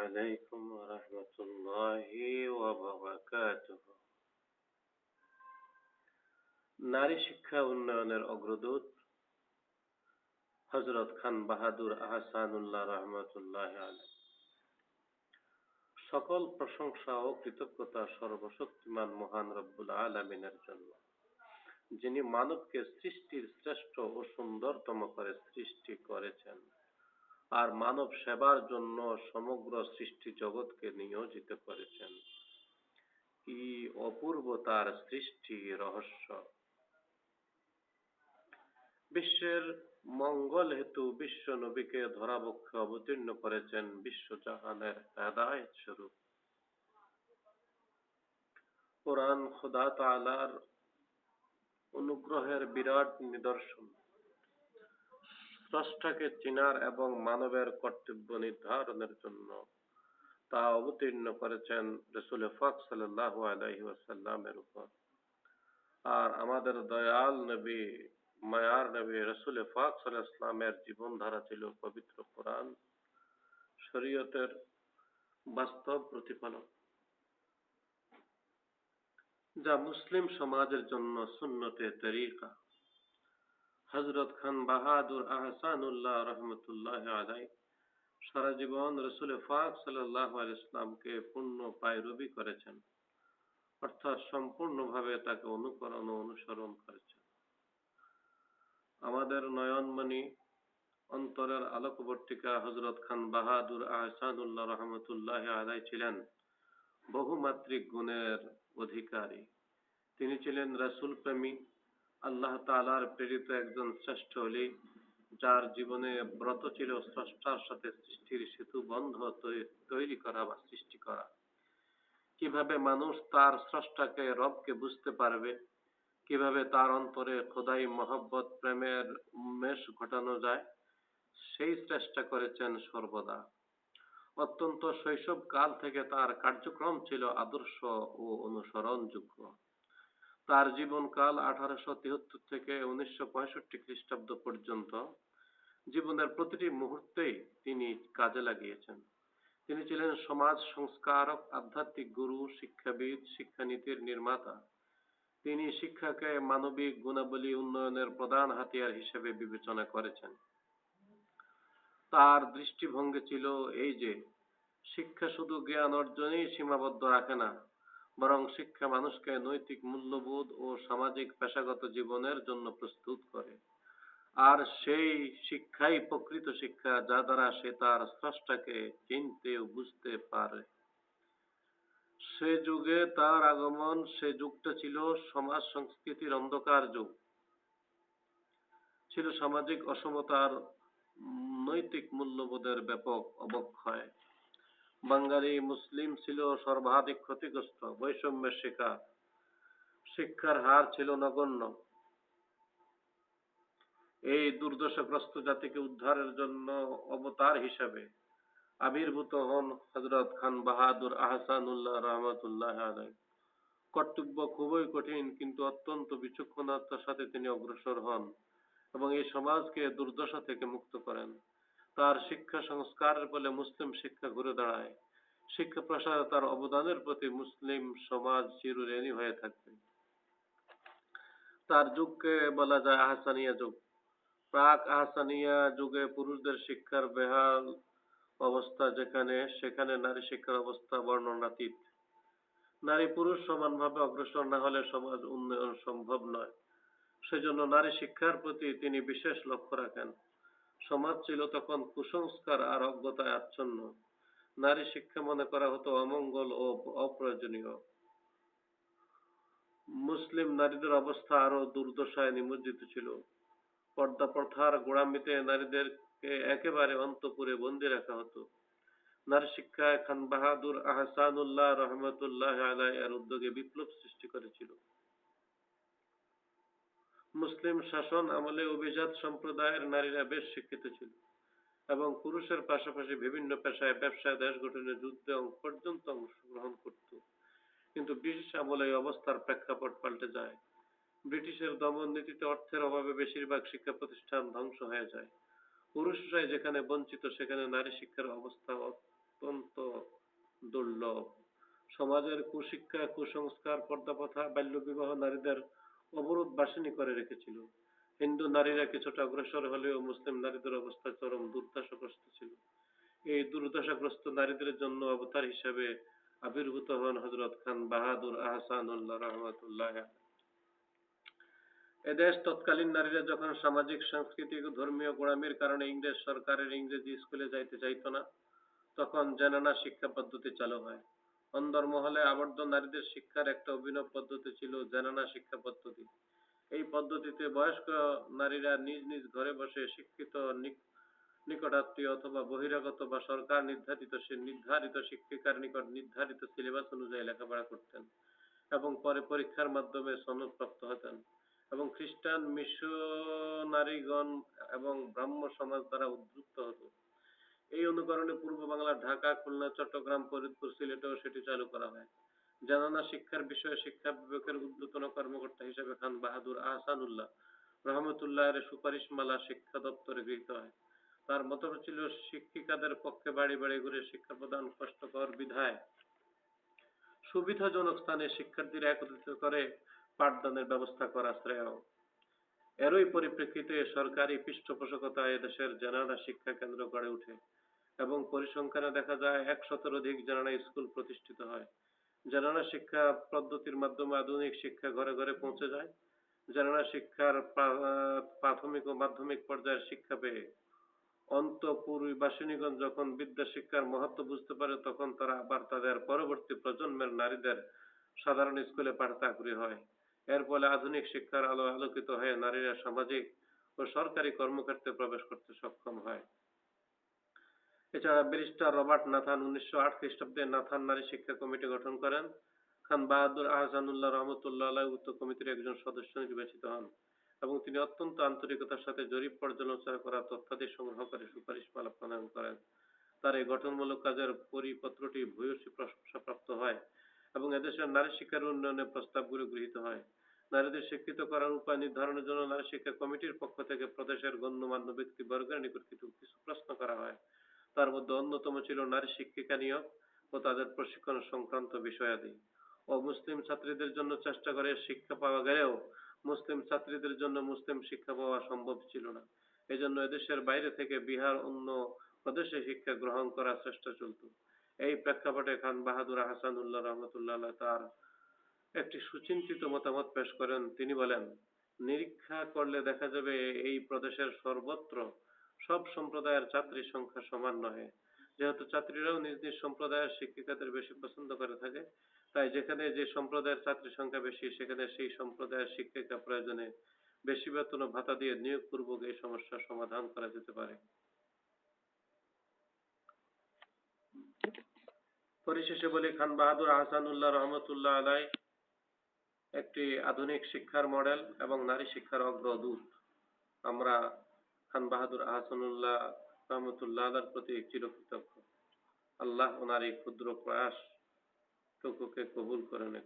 عليكم ورحمة الله وبركاته। নারী শিক্ষা উন্নয়নের অগ্রদূত হযরত খান বাহাদুর আহসানুল্লাহ রহমতুল্লাহ আলাইহি। সকল প্রশংসা ও কৃতজ্ঞতা সর্বশক্তিমান মহান রব্বুল আলামিনের জন্য, যিনি মানবকে সৃষ্টির শ্রেষ্ঠ ও সুন্দরতম করে সৃষ্টি করেছেন আর মানব সেবার জন্য সমগ্র সৃষ্টি জগৎকে নিয়োজিত করেছেন। কি অপূর্ব তার সৃষ্টি রহস্য! বিশ্বের মঙ্গল হেতু বিশ্ব নবীকে ধরাবক্ষে অবতীর্ণ করেছেন বিশ্বজাহানের হেদায়েত স্বরূপ। কোরআন খোদা তাআলার অনুগ্রহের বিরাট নিদর্শন। স্রষ্টাকে চিনার এবং মানবের কর্তব্য নির্ধারণের জন্য তা অবতীর্ণ করেছেন রাসূল পাক সাল্লাল্লাহু আলাইহি ওয়াসাল্লামের উপর। আর আমাদের দয়াল নবী, মায়ার নবী রাসূল পাক সাল্লাল্লাহু আলাইহি ওয়াসাল্লামের জীবনধারা ছিল পবিত্র কোরআন শরীয়তের বাস্তব প্রতিফলন, যা মুসলিম সমাজের জন্য সুন্নতে তরিকা। হযরত খান বাহাদুর আহসানুল্লাহ রহমতুল্লাহ আলাইহি সারা জীবন রাসূল পাক সাল্লাল্লাহু আলাইহি ওয়াসাল্লামকে পূর্ণ পায়রবি করেছেন, অর্থাৎ সম্পূর্ণভাবে তাকে অনুকরণ ও অনুসরণ করেছেন। আমাদের নয়নমণি, অন্তরের আলোকবর্তিকা হযরত খান বাহাদুর আহসানুল্লাহ রহমতুল্লাহ আলাইহি ছিলেন বহুমাত্রিক গুণের অধিকারী। তিনি ছিলেন রাসূল প্রেমী, আল্লাহ তাআলার প্রেরিত একজন শ্রেষ্ঠ ওলি, যার জীবনে ব্রত ছিল স্রষ্টার সাথে সৃষ্টির সেতু বন্ধ তৈরি করা বা সৃষ্টি করা। কিভাবে মানুষ তার স্রষ্টাকে রবকে বুঝতে পারবে, কিভাবে তার অন্তরে খোদাই মহব্বত প্রেমের উন্মেষ ঘটানো যায়, সেই চেষ্টা করেছেন সর্বদা। অত্যন্ত শৈশব কাল থেকে তার কার্যক্রম ছিল আদর্শ ও অনুসরণযোগ্য। তার জীবনকাল 1873 থেকে 1965 খ্রিস্টাব্দ পর্যন্ত জীবনের প্রতিটি মুহূর্তেই তিনি কাজে লাগিয়েছেন। তিনি ছিলেন সমাজ সংস্কারক, আধ্যাত্মিক গুরু, শিক্ষাবিদ, শিক্ষানীতির নির্মাতা। তিনি শিক্ষাকে মানবিক গুণাবলী উন্নয়নের প্রধান হাতিয়ার হিসেবে বিবেচনা করেছেন। তার দৃষ্টিভঙ্গি ছিল এই যে, শিক্ষা শুধু জ্ঞান অর্জনেই সীমাবদ্ধ রাখে না, বরং শিক্ষা মানুষকে নৈতিক মূল্যবোধ ও সামাজিক পেশাগত জীবনের জন্য প্রস্তুত করে। আর সেই শিক্ষাই প্রকৃত শিক্ষা, যা দ্বারা সে তার স্রষ্টাকে চিনতে ও বুঝতে পারে। সে যুগে তার আগমন, সে যুগটা ছিল সমাজ সংস্কৃতির অন্ধকার যুগ, ছিল সামাজিক অসমতার, নৈতিক মূল্যবোধের ব্যাপক অবক্ষয়। বাঙালি মুসলিম ছিল সর্বাধিক ক্ষতিগ্রস্ত, বৈষম্যের শিকার, শিক্ষার হার ছিল নগণ্য। এই দুর্দশাগ্রস্ত জাতিকে উদ্ধারের জন্য অবতার হিসাবে আবির্ভূত হন হযরত খান বাহাদুর আহসানুল্লাহ রহমতুল্লাহ আলাইহি। কর্তব্য খুবই কঠিন, কিন্তু অত্যন্ত বিচক্ষণতার সাথে তিনি অগ্রসর হন এবং এই সমাজকে দুর্দশা থেকে মুক্ত করেন। তার শিক্ষা সংস্কারের ফলে মুসলিম শিক্ষা ঘুরে দাঁড়ায়। শিক্ষা প্রসারে তার অবদানের প্রতি মুসলিম সমাজ চিরঋণী হয়ে থাকবে। তার যুগকে বলা যায় আহসানিয়া যুগ। প্রাক আহসানিয়া যুগে পুরুষদের শিক্ষার বেহাল অবস্থা যেখানে, সেখানে নারী শিক্ষার অবস্থা বর্ণনাতীত। নারী পুরুষ সমানভাবে অগ্রসর না হলে সমাজ উন্নয়ন সম্ভব নয়। সেজন্য নারী শিক্ষার প্রতি তিনি বিশেষ লক্ষ্য রাখেন। সমাজ ছিল তখন কুসংস্কার আর অজ্ঞতায় আচ্ছন্ন। নারী শিক্ষা মনে করা হতো অমঙ্গল ও অপ্রয়োজনীয়। মুসলিম নারীদের অবস্থা আরো দুর্দশায় নিমজ্জিত ছিল। পর্দা প্রথার গোড়ামিতে নারীদেরকে একেবারে অন্তঃপুরে বন্দী রাখা হতো। নারী শিক্ষায় খান বাহাদুর আহসানুল্লাহ রহমতুল্লাহ আলাইহি এর উদ্যোগে বিপ্লব সৃষ্টি করেছিল। মুসলিম শাসন আমলে অভিজাত সম্প্রদায়ের নারীরা বেশ শিক্ষিত ছিল এবং পুরুষের পাশাপাশি বিভিন্ন পেশায়, ব্যবসায়, দেশ গঠনে, যুদ্ধে পর্যন্ত অংশগ্রহণ করত। কিন্তু ব্রিটিশ আমলে এই অবস্থার প্রেক্ষাপট পাল্টে যায়। ব্রিটিশের দমন নীতিতে অর্থের অভাবে বেশিরভাগ শিক্ষা প্রতিষ্ঠান ধ্বংস হয়ে যায়। পুরুষরাই যেখানে বঞ্চিত, সেখানে নারী শিক্ষার অবস্থা অত্যন্ত দুর্লভ। সমাজের কুশিক্ষা, কুসংস্কার, পর্দাপ্রথা, বাল্যবিবাহ নারীদের অবরোধ বাসিনী করে রেখেছিল। হিন্দু নারীরা কিছুটা অগ্রসর হলেও মুসলিম নারীদের অবস্থা চরম দুর্দশাগ্রস্ত ছিল। এই দুর্দশাগ্রস্ত নারীদের জন্য অবতার হিসেবে আবির্ভূত হন হযরত খান বাহাদুর আহসানুল্লাহ রহমতুল্লাহ। এদেশ তৎকালীন নারীরা যখন সামাজিক, সাংস্কৃতিক ও ধর্মীয় গোঁড়ামির কারণে ইংরেজ সরকারের ইংরেজি স্কুলে যাইতে চাইত না, তখন জানানা শিক্ষা পদ্ধতি চালু হয়। অন্দরমহলে আবদ্ধ নারীদের শিক্ষার একটা অভিনব পদ্ধতি ছিল জানানা শিক্ষা পদ্ধতি। এই পদ্ধতিতে বয়স্ক নারীরা নিজ নিজ ঘরে বসে শিক্ষিত নিকটাত্মীয় অথবা বহিরাগত বা সরকার নির্ধারিত শিক্ষিকার নিকট নির্ধারিত সিলেবাস অনুযায়ী লেখাপড়া করতেন এবং পরে পরীক্ষার মাধ্যমে সনদপ্রাপ্ত হতেন এবং খ্রিস্টান মিশনারিগণ এবং ব্রাহ্ম সমাজ দ্বারা উদ্বুদ্ধ হতো। এই অনুকরণে পূর্ব বাংলার ঢাকা, খুলনা, চট্টগ্রাম, ফরিদপুর, সিলেটেও সেটি চালু করা হয়। জানানা শিক্ষার বিষয়ে শিক্ষা বিভাগের ঊর্ধ্বতন কর্মকর্তা হিসেবে খান বাহাদুর আহসানুল্লাহ রহমতুল্লাহের সুপারিশমালা শিক্ষা দপ্তরে গৃহীত হয়। তার মতবাদ ছিল শিক্ষিকাদের পক্ষে বাড়ি বাড়ি ঘুরে শিক্ষা প্রদান কষ্টকর বিধায় সুবিধাজনক স্থানে শিক্ষার্থীরা একত্রিত করে পাঠদানের ব্যবস্থা করা শ্রেয়। এরই পরিপ্রেক্ষিতে সরকারি পৃষ্ঠপোষকতায় এদেশের জানানা শিক্ষা কেন্দ্র গড়ে ওঠে এবং পরিসংখ্যানে দেখা যায় 100-এর অধিক জানানা স্কুল প্রতিষ্ঠিত হয়। জানানা শিক্ষা পদ্ধতির মাধ্যমে আধুনিক শিক্ষা ঘরে ঘরে পৌঁছে যায়। জানানা শিক্ষার প্রাথমিক ও মাধ্যমিক পর্যায়ের শিক্ষা পেয়ে অন্তঃপুরবাসিনীগণ যখন বিদ্যা শিক্ষার মহত্ব বুঝতে পারে, তখন তারা আবার তাদের পরবর্তী প্রজন্মের নারীদের সাধারণ স্কুলে পাঠাতে আগ্রহী হয়। এর ফলে আধুনিক শিক্ষার আলো আলোকিত হয়ে নারীরা সামাজিক ও সরকারি কর্মক্ষেত্রে প্রবেশ করতে সক্ষম হয়। এছাড়া ব্যারিস্টার রবার্ট নাথান 1908 খ্রিস্টাব্দে নাথান নারী শিক্ষা কমিটি গঠন করেন। খান বাহাদুর আহসানুল্লাহ রহমতুল্লাহ আলাইহ উক্ত কমিটির একজন সদস্য নির্বাচিত হন এবং তিনি অত্যন্ত আন্তরিকতার সাথে জরিপ পর্যালোচনা করা তথ্যাদি সংগ্রহ করে সুপারিশমালা প্রণয়ন করেন। তার এই গঠনমূলক কাজের পরিপত্রটি ভূয়সী প্রশংসাপ্রাপ্ত হয় এবং এদেশের নারী শিক্ষার উন্নয়নের প্রস্তাবগুলি গৃহীত হয়। নারীদের শিক্ষিত করার উপায় নির্ধারণের জন্য নারী শিক্ষা কমিটির পক্ষ থেকে প্রদেশের গণ্যমান্য ব্যক্তিবর্গের নিকট কিছু প্রশ্ন করা হয়। তার মধ্যে অন্যতম ছিল নারী শিক্ষিকা নিয়োগ ও তাদের প্রশিক্ষণ সংক্রান্ত বিষয়াদি। অমুসলিম ছাত্রীদের জন্য চেষ্টা করে শিক্ষা পাওয়া গেলেও মুসলিম ছাত্রীদের জন্য মুসলিম শিক্ষা পাওয়া সম্ভব ছিল না। এজন্য এদেশের বাইরে থেকে বিহার অন্য প্রদেশে শিক্ষা গ্রহণ করার চেষ্টা চলত। এই প্রেক্ষাপটে খান বাহাদুর আহসানুল্লাহ রহমতুল্লাহ তার একটি সুচিন্তিত মতামত পেশ করেন। তিনি বলেন, নিরীক্ষা করলে দেখা যাবে এই প্রদেশের সর্বত্র সব সম্প্রদায়ের ছাত্রীর সংখ্যা সমান নহে। যেহেতু ছাত্রীরাও নিজ নিজ সম্প্রদায়ের শিক্ষিকাদের বেশি পছন্দ করে থাকে, তাই যেখানে যে সম্প্রদায়ের ছাত্রীর সংখ্যা বেশি সেখানে সেই সম্প্রদায়ের শিক্ষিকা প্রয়োজনে বেশি বেতন ও ভাতা দিয়ে নিয়োগপূর্বক এই সমস্যার সমাধান করা যেতে পারে। পরিশেষে বলি, খান বাহাদুর আহসানুল্লাহ রহমতুল্লাহ আলাই একটি আধুনিক শিক্ষার মডেল এবং নারী শিক্ষার অগ্রদূত। আমরা খান বাহাদুর আহসানুল্লাহ রহমতুল্লাহ আলার প্রতি চিরকৃতজ্ঞ। আল্লাহ ওনার এই ক্ষুদ্র প্রয়াস টুকুকে কবুল করে নেন।